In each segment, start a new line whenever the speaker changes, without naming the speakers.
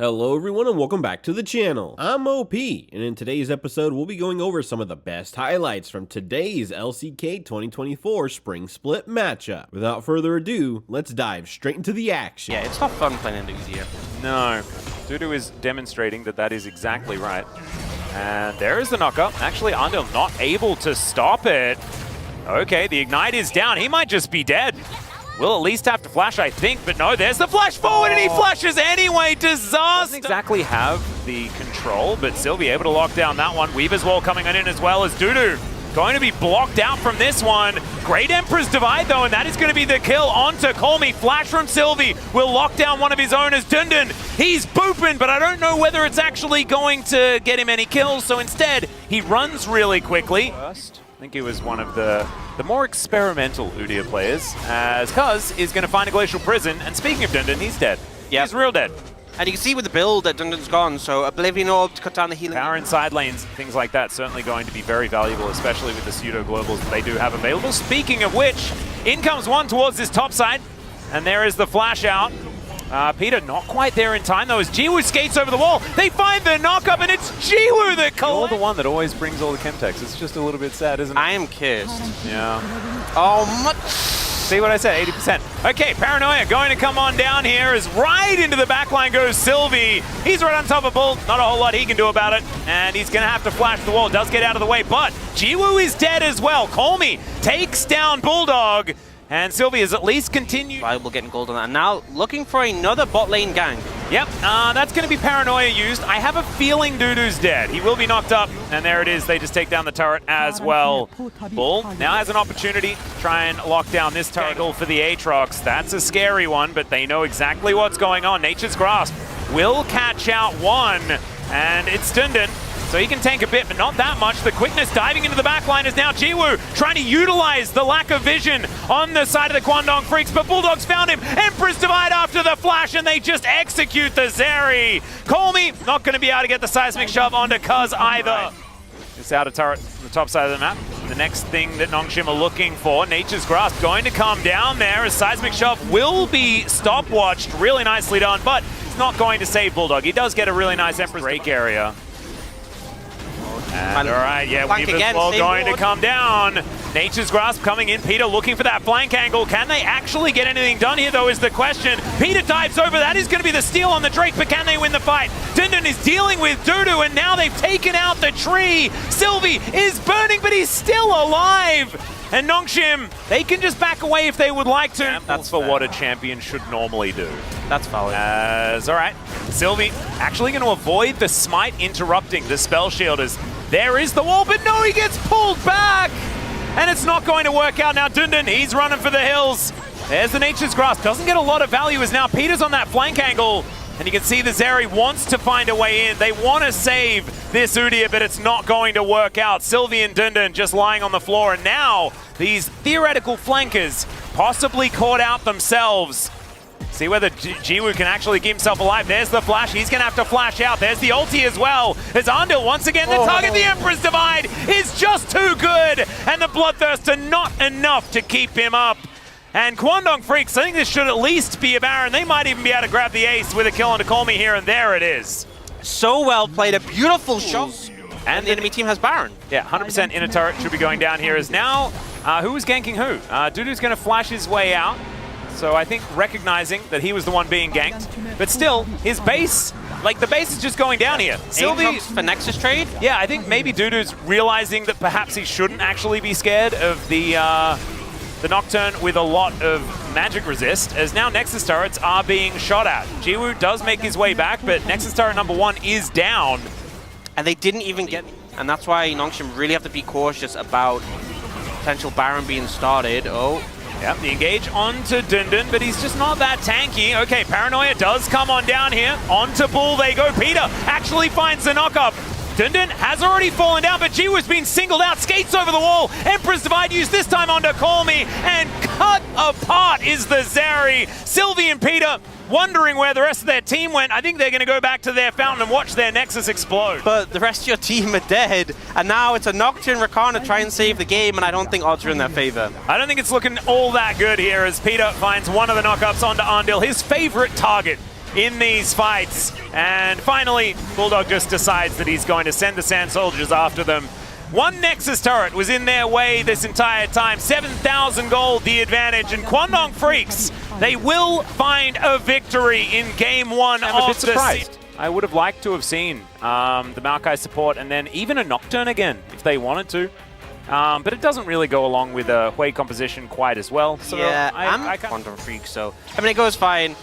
Hello everyone and welcome back to the channel. I'm OP, and in today's episode we'll be going over some of the best highlights from today's LCK 2024 Spring Split matchup. Without further ado, let's dive straight into the action.
Yeah, it's not fun playing into easier.
No, Dudu is demonstrating that that is exactly right. And there is the knockup. Actually, Andil not able to stop it. Okay, the Ignite is down. He might just be dead. We'll at least have to flash, I think, but no, there's the flash forward, and he flashes anyway. Disaster! Doesn't exactly have the control, but still be able to lock down that one. Weaver's Wall coming in as well as Dudu. Going to be blocked out from this one. Great Emperor's Divide, though, and that is going to be the kill onto Colmy. Flash from Sylvie will lock down one of his owners, Dundun. He's booping, but I don't know whether it's actually going to get him any kills, so instead, he runs really quickly. First. I think he was one of the more experimental Udyr players, as Cuz is going to find a Glacial Prison, and speaking of Dundun, he's dead. Yep. He's real dead.
And you can see with the build that Dundun's gone, so Oblivion Orb to cut down the healing.
Power in side lanes, things like that, certainly going to be very valuable, especially with the pseudo-globals that they do have available. Speaking of which, in comes one towards this top side, and there is the flash out. Peter not quite there in time though as Jiwoo skates over the wall. They find the knock-up and it's Jiwoo that collects. You're the one that always brings all the Chemtex. It's just a little bit sad, isn't it?
I am kissed.
Yeah.
Oh, much.
See what I said, 80%. Okay, Paranoia going to come on down here as right into the backline goes Sylvie. He's right on top of Bull. Not a whole lot he can do about it. And he's going to have to flash the wall. Does get out of the way, but Jiwoo is dead as well. Colmy takes down Bulldog. And Sylvie has at least continued.
Viable getting gold on that. And now looking for another bot lane gang.
Yep, that's going to be Paranoia used. I have a feeling Dudu's dead. He will be knocked up. And there it is. They just take down the turret as well. Bull now has an opportunity to try and lock down this turret for the Aatrox. That's a scary one, but they know exactly what's going on. Nature's Grasp will catch out one. And it's Dundun. So he can tank a bit, but not that much. The quickness diving into the backline is now Jiwoo trying to utilize the lack of vision on the side of the Kwangdong Freecs, but Bulldog's found him. Empress Divide after the flash, and they just execute the Zeri. Colmy not going to be able to get the seismic shove onto Cuz either. It's out of turret on the top side of the map. The next thing that Nongshim are looking for, Nature's Grasp going to come down there as seismic shove will be stopwatched. Really nicely done, but it's not going to save Bulldog. He does get a really nice Empress break area. And all right, yeah, Weaver's Wall going to come down. Nature's Grasp coming in. Peter looking for that flank angle. Can they actually get anything done here, though, is the question. Peter dives over. That is going to be the steal on the Drake, but can they win the fight? Dundun is dealing with Dudu, and now they've taken out the tree. Sylvie is burning, but he's still alive. And Nongshim, they can just back away if they would like to. Yeah, that's for what a champion should normally do.
That's valid.
All right, Sylvie actually going to avoid the smite interrupting the spell shielders. There is the wall, but no, he gets pulled back! And it's not going to work out now. Dundun, he's running for the hills. There's the Nature's Grasp. Doesn't get a lot of value as now Peter's on that flank angle. And you can see the Zeri wants to find a way in. They want to save this Udyr, but it's not going to work out. Sylvie and Dundun just lying on the floor. And now these theoretical flankers possibly caught out themselves. See whether Jiwoo can actually keep himself alive. There's the flash. He's going to have to flash out. There's the ulti as well. As Andil once again, the target, the Emperor's Divide, is just too good. And the Bloodthirst are not enough to keep him up. And Kwangdong Freecs, I think this should at least be a Baron. They might even be able to grab the ace with a kill on to Colmy here, and there it is.
So well played. A beautiful shot. And the enemy team has Baron.
Yeah, 100% inner turret should be going down here. As now, who is ganking who? Dudu's going to flash his way out. So I think recognizing that he was the one being ganked, but still, his base, like the base is just going down here.
Sylvie for Nexus trade?
Yeah, I think maybe Dudu's realizing that perhaps he shouldn't actually be scared of the Nocturne with a lot of magic resist, as now Nexus turrets are being shot at. Jiwoo does make his way back, but Nexus turret number 1 is down.
And they didn't even get, and that's why Nongshim really have to be cautious about potential Baron being started.
Yep, the engage onto Dundun, but he's just not that tanky. Okay, Paranoia does come on down here. Onto Bull they go. Peter actually finds the knock-up. Dundun has already fallen down, but Jiwoo's been singled out. Skates over the wall. Emperor's Divide used this time onto Colmy, and cut apart is the Zeri. Sylvie and Peter wondering where the rest of their team went. I think they're going to go back to their fountain and watch their Nexus explode.
But the rest of your team are dead, and now it's a Nocturne Rakan to try and save the game, and I don't think odds are in their favor.
I don't think it's looking all that good here as Peter finds one of the knockups onto Andil, his favorite target. in these fights. And finally, Bulldog just decides that he's going to send the Sand Soldiers after them. One Nexus turret was in their way this entire time. 7,000 gold, the advantage. And Kwangdong Freecs, they will find a victory in game one
I'm a bit
of the
surprised.
I would have liked to have seen the Maokai support and then even a Nocturne again if they wanted to. But it doesn't really go along with a Hui composition quite as well. So
Yeah, I'm
I
Kwangdong Freecs, so I mean it goes fine.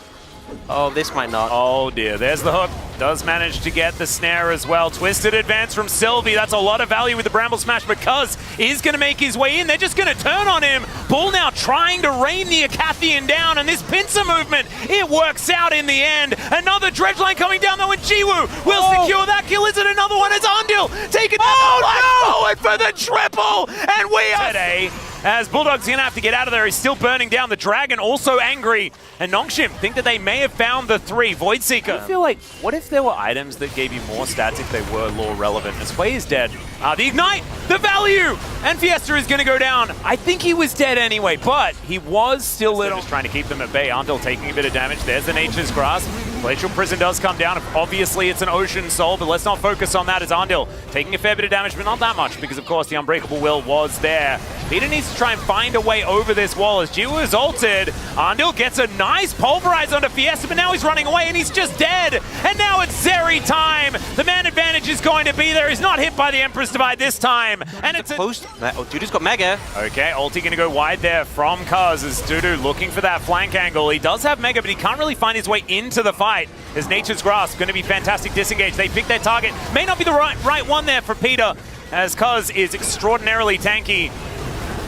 Oh, this might not.
Oh dear, there's the hook. Does manage to get the snare as well. Twisted advance from Sylvie. That's a lot of value with the Bramble Smash because he's going to make his way in. They're just going to turn on him. Bull now trying to rain the Acathian down, and this pincer movement, it works out in the end. Another dredge line coming down though, and Jiwoo will secure that kill. Is it another one? It's Andil taking forward for the triple, and we are today. As Bulldog's going to have to get out of there. He's still burning down. The Dragon also angry. And Nongshim think that they may have found the 3. Void Seeker. I feel like, what if there were items that gave you more stats if they were lore relevant? As Hui is dead. The Ignite, the value! And Fiesta is going to go down. I think he was dead anyway, but he was still little. Just trying to keep them at bay. Andil taking a bit of damage. There's the Nature's Grasp. Glacial Prison does come down. Obviously, it's an Ocean Soul, but let's not focus on that as Andil taking a fair bit of damage, but not that much because, of course, the Unbreakable Will was there. Peter needs to try and find a way over this wall as Jiwoo is ulted. Andil gets a nice pulverize onto Fiesta, but now he's running away and he's just dead. And now it's Zeri time. The man advantage is going to be there. He's not hit by the Empress Divide this time. And it's a
post. Oh, Dudu's got Mega.
Okay, ulti going to go wide there from Cuz as Dudu looking for that flank angle. He does have Mega, but he can't really find his way into the fight. As Nature's Grasp going to be fantastic disengage. They pick their target. May not be the right one there for Peter, as Cuz is extraordinarily tanky.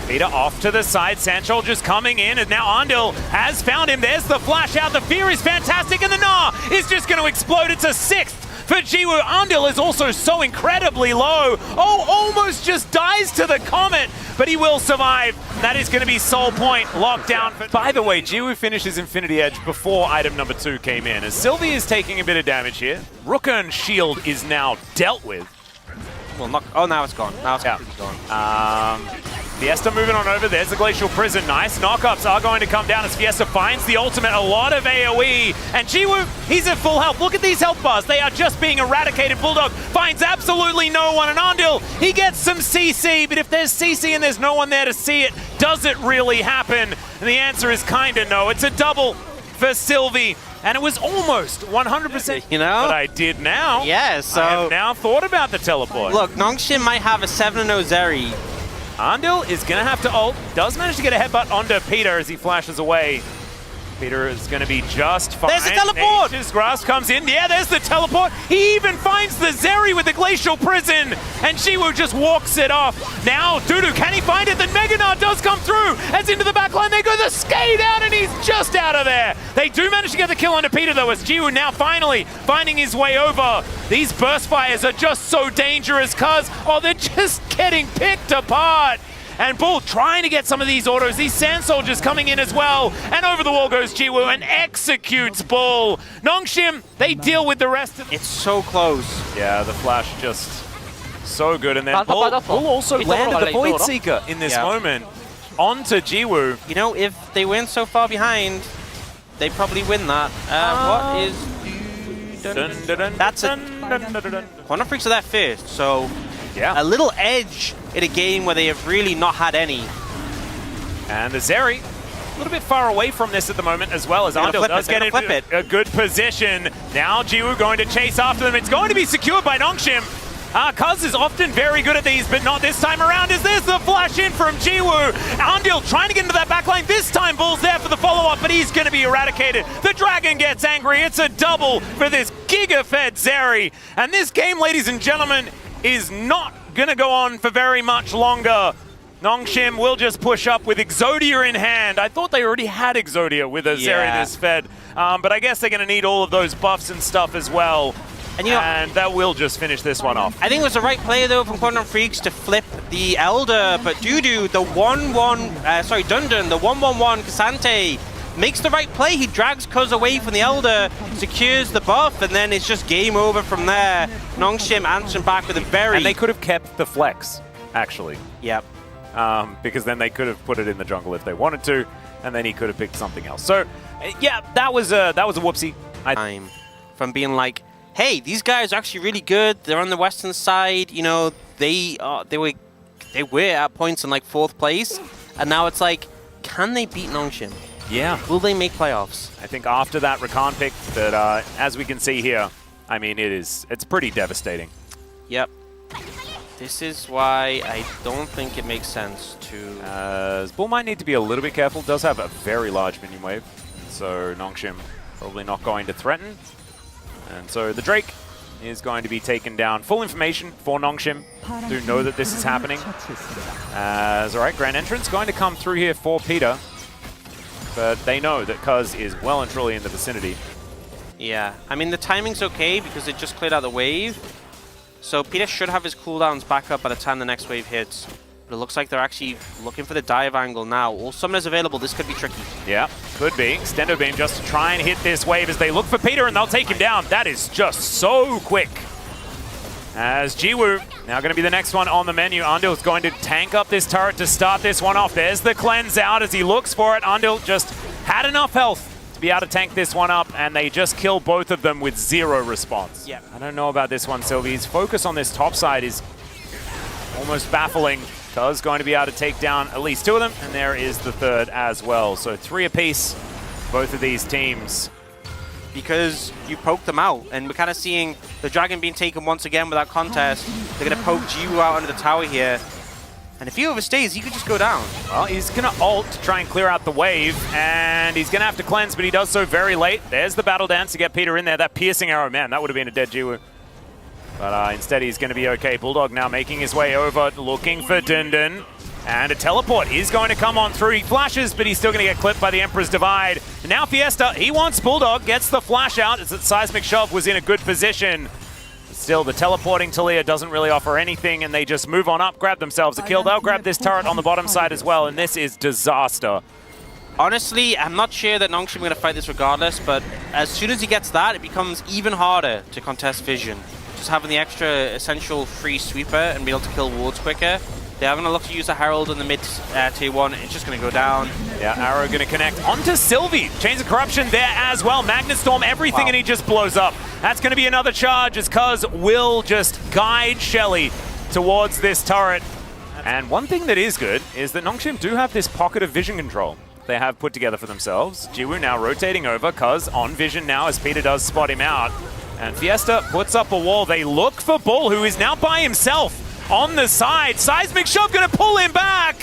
Peter off to the side, Sand Soldiers coming in, and now Andil has found him. There's the flash out, the fear is fantastic, and the Gnar is just going to explode. It's a 6th for Jiwoo. Andil is also so incredibly low. Oh, almost just dies to the Comet, but he will survive. That is going to be Soul Point locked down. By the way, Jiwoo finishes Infinity Edge before item number 2 came in, as Sylvie is taking a bit of damage here. Rookern's shield is now dealt with.
Well, not. Oh, now it's gone. Now it's completely gone.
Fiesta moving on over. There's the Glacial Prison. Nice knockups are going to come down as Fiesta finds the ultimate. A lot of AoE. And Jiwoo, he's at full health. Look at these health bars. They are just being eradicated. Bulldog finds absolutely no one. And Andil, he gets some CC. But if there's CC and there's no one there to see it, does it really happen? And the answer is kind of no. It's a double for Sylvie. And it was almost 100%.
You know?
But I did now.
Yeah, so...
I have now thought about the teleport.
Look, Nongshim might have a 7-0 Zeri.
Andil is going to have to ult. Does manage to get a headbutt onto Peter as he flashes away. Peter is going to be just fine.
There's the teleport!
Nature's Grasp comes in. Yeah, there's the teleport. He even finds the Zeri with the Glacial Prison. And Jiwoo just walks it off. Now, Dudu, can he find it? Then Mega Gnar does come through. As into the backline, they go the skate out, and he's just out of there. They do manage to get the kill onto Peter, though, as Jiwoo now finally finding his way over. These burst fires are just so dangerous, cuz, oh, they're just getting picked apart. And Bull trying to get some of these autos. These Sand Soldiers coming in as well. And over the wall goes Jiwoo and executes Bull. Nongshim, they deal with the rest of it.
It's so close.
Yeah, the flash just so good. And then Bull also landed the Void Seeker in this moment onto Jiwoo.
You know, if they win so far behind, they probably win that. What is... That's a... Kwangdong Freecs are that first, so...
Yeah.
A little edge in a game where they have really not had any.
And the Zeri, a little bit far away from this at the moment as well, as Andil does get in a good position. Now Jiwoo going to chase after them. It's going to be secured by Nongshim. Cuz is often very good at these, but not this time around, as there's the flash in from Jiwoo. Andil trying to get into that backline. This time Bull's there for the follow-up, but he's going to be eradicated. The Dragon gets angry. It's a double for this giga-fed Zeri. And this game, ladies and gentlemen, is not going to go on for very much longer. Nongshim will just push up with Exodia in hand. I thought they already had Exodia with a Zeri this fed, but I guess they're going to need all of those buffs and stuff as well. And, you know, and that will just finish this one off.
I think it was the right play, though, from Kwangdong Freecs to flip the Elder, but Dudu, the 1-1, sorry, Dundun, the 1-1-1 Cassante, makes the right play. He drags Cuz away from the Elder, secures the buff, and then it's just game over from there. Nongshim answering back with a very...
And they could have kept the flex, actually.
Yep.
Because then they could have put it in the jungle if they wanted to, and then he could have picked something else. So, yeah, that was a whoopsie.
Time from being like, hey, these guys are actually really good. They're on the western side. You know, they were at points in like 4th place, and now it's like, can they beat Nongshim?
Yeah.
Will they make playoffs?
I think after that Rakan pick, that as we can see here, I mean, it's pretty devastating.
Yep. This is why I don't think it makes sense to...
Bull might need to be a little bit careful. Does have a very large minion wave, so Nongshim probably not going to threaten. And so the Drake is going to be taken down. Full information for Nongshim. Do know that this is happening. Alright, Grand Entrance going to come through here for Peter. But they know that Cuz is well and truly in the vicinity.
Yeah, I mean, the timing's okay because it just cleared out the wave. So Peter should have his cooldowns back up by the time the next wave hits. But it looks like they're actually looking for the dive angle now. All summoners available. This could be tricky.
Yeah, could be. Extendo Beam just to try and hit this wave as they look for Peter, and they'll take him down. That is just so quick. As Jiwoo now going to be the next one on the menu. Andil's going to tank up this turret to start this one off. There's the cleanse out as he looks for it. Andil just had enough health to be able to tank this one up, and they just kill both of them with 0 response.
Yeah. I
don't know about this one, Sylvie's focus on this top side is almost baffling. Cuz going to be able to take down at least 2 of them, and there is the 3rd as well. So 3 apiece, both of these teams.
Because you poke them out, and we're kind of seeing the Dragon being taken once again without contest. They're going to poke Jiwoo out under the tower here. And if he overstays, he could just go down.
Well, he's going to ult to try and clear out the wave, and he's going to have to cleanse, but he does so very late. There's the battle dance to get Peter in there. That piercing arrow, man, that would have been a dead Jiwoo. But instead, he's going to be okay. Bulldog now making his way over, looking for Dundun. And a teleport is going to come on through. He flashes, but he's still going to get clipped by the Emperor's Divide. And now Fiesta, he wants Bulldog, gets the flash out as that Seismic Shove was in a good position. Still, the teleporting Talia doesn't really offer anything, and they just move on up, grab themselves a kill. They'll grab this turret on the bottom side as well, and this is disaster.
Honestly, I'm not sure that Nongshim are going to fight this regardless, but as soon as he gets that, it becomes even harder to contest Vision. Just having the extra essential free sweeper and be able to kill wards quicker. They're going to look to use a Herald in the mid tier 1. It's just going to go down. Yeah, Arrow going to connect onto Sylvie. Chains of Corruption there as well. Magnet Storm, everything, and he just blows up. That's going to be another charge as Cuz will just guide Shelly towards this turret. And one thing that is good is that Nongshim do have this pocket of vision control they have put together for themselves. Jiwoo now rotating over, Cuz on vision now as Peter does spot him out. And Fiesta puts up a wall. They look for Bull, who is now by himself on the side. Seismic Shove going to pull him back.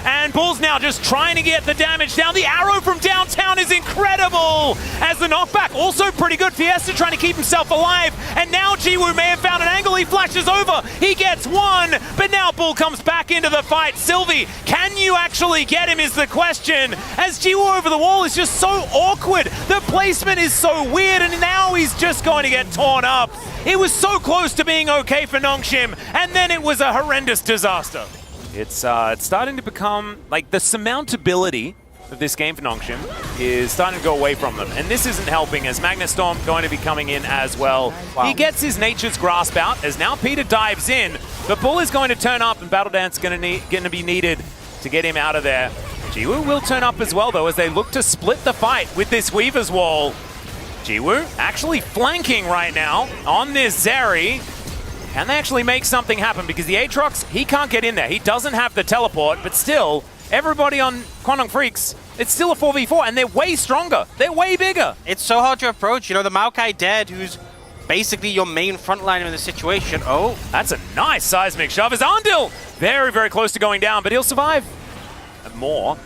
And Bull's now just trying to get the damage down. The arrow from downtown is incredible as the knockback. Also pretty good. Fiesta trying to keep himself alive. And now Jiwoo may have found an angle. He flashes over. He gets one. But now Bull comes back into the fight. Sylvie, can you actually get him is the question. As Jiwoo over the wall is just so awkward. The placement is so weird. And now he's just going to get torn up. It was so close to being okay for Nongshim. And then it was a horrendous disaster. It's starting to become, like, the surmountability of this game for Nongshim is starting to go away from them. And this isn't helping as Magnet Storm going to be coming in as well. Wow. He gets his Nature's Grasp out as now Peter dives in. But Bull is going to turn up and Battle Dance going to be needed to get him out of there. Jiwoo will turn up as well, though, as they look to split the fight with this Weaver's Wall. Jiwoo actually flanking right now on this Zeri. Can they actually make something happen? Because the Aatrox, he can't get in there. He doesn't have the teleport, but still, everybody on Kwangdong Freecs, it's still a 4v4, and they're way stronger. They're way bigger. It's so hard to approach. You know, the Maokai dead, who's basically your main frontliner in the situation. Oh, that's a nice Seismic Shove. As Andil, very, very close to going down, but he'll survive. More.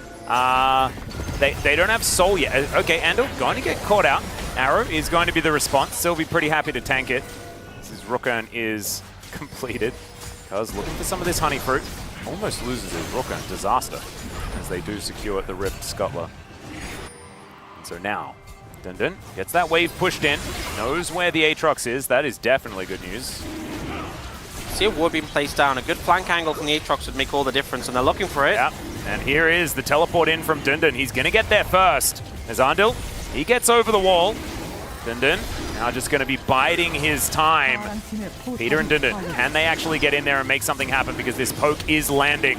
They don't have Soul yet. Okay, Andil going to get caught out. Arrow is going to be the response. Sylvie pretty happy to tank it. Rookern is completed. Cuz looking for some of this honey fruit. Almost loses his Rookern. Disaster. As they do secure the ripped Scuttler. And so now, Dundun gets that wave pushed in. Knows where the Aatrox is. That is definitely good news. See a ward being placed down. A good flank angle from the Aatrox would make all the difference, and they're looking for it. Yep. And here is the teleport in from Dundun. He's going to get there first. As Andil, he gets over the wall. Dundun now just going to be biding his time. Peter and Dundun, can they actually get in there and make something happen? Because this poke is landing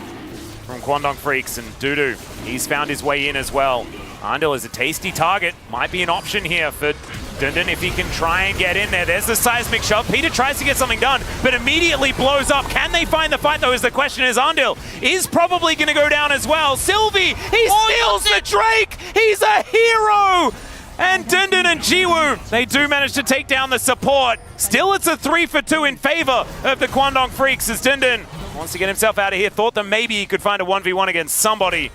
from Kwangdong Freecs, and Dudu, he's found his way in as well. Andil is a tasty target. Might be an option here for
Dundon, if he can try and get in there, there's the seismic shove. Peter tries to get something done, but immediately blows up. Can they find the fight, though, is the question. Is Andil is probably going to go down as well. Sylvie, he steals the Drake! He's a hero! And Dundon and Jiwoo, they do manage to take down the support. Still, it's a 3-for-2 in favor of the Kwangdong Freecs as Dundon wants to get himself out of here. Thought that maybe he could find a 1v1 against somebody.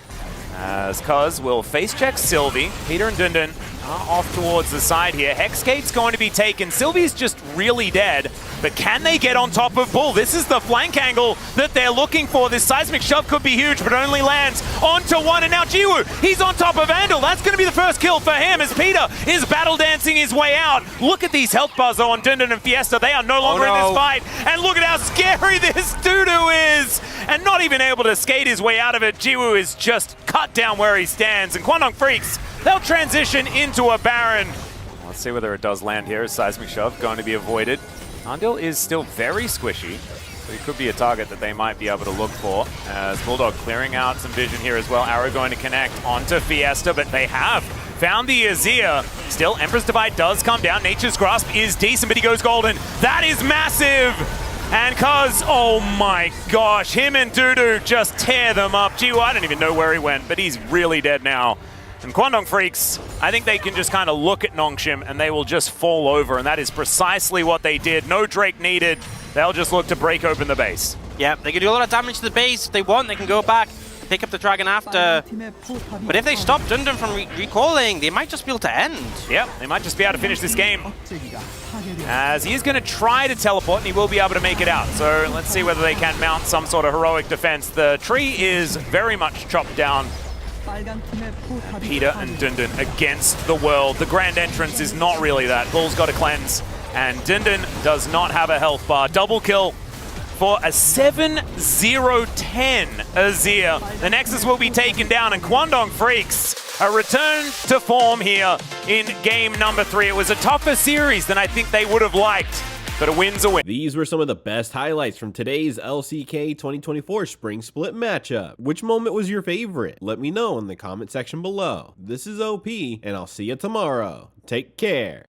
As Cuz will face check Sylvie. Peter and Dundon are off towards the side here. Hexgate's going to be taken. Sylvie's just really dead, but can they get on top of Bull? This is the flank angle that they're looking for. This seismic shove could be huge, but only lands onto one, and now Jiwoo, he's on top of Andal. That's going to be the first kill for him as Peter is battle dancing his way out. Look at these health bars though on Dundon and Fiesta. They are no longer in this fight, and look at how scary this Dudu is, and not even able to skate his way out of it. Jiwoo is just cut down where he stands, and Kwangdong Freecs, they'll transition into a Baron. Let's see whether it does land here. Seismic shove going to be avoided. Andil is still very squishy, so he could be a target that they might be able to look for. As Bulldog clearing out some vision here as well. Arrow going to connect onto Fiesta, but they have found the Azir. Still, Emperor's Divide does come down. Nature's Grasp is decent, but he goes golden. That is massive! And Cuz, oh my gosh, him and Dudu just tear them up. Jiwoo, I don't even know where he went, but he's really dead now. And Kwangdong Freecs, I think they can just kind of look at Nongshim and they will just fall over, and that is precisely what they did. No Drake needed. They'll just look to break open the base.
Yeah, they can do a lot of damage to the base. If they want, they can go back, pick up the dragon after. But if they stop Dundon from recalling, they might just be able to end.
Yep, they might just be able to finish this game. As he is going to try to teleport, and he will be able to make it out. So let's see whether they can mount some sort of heroic defense. The tree is very much chopped down. Peter and Dundon against the world. The grand entrance is not really that. Bull's got to cleanse, and Dundon does not have a health bar. Double kill for a 7-0-10 Azir. The Nexus will be taken down, and Kwangdong Freecs a return to form here in game number 3. It was a tougher series than I think they would have liked, but a win's a win.
These were some of the best highlights from today's LCK 2024 Spring Split matchup. Which moment was your favorite? Let me know in the comment section below. This is OP, and I'll see you tomorrow. Take care.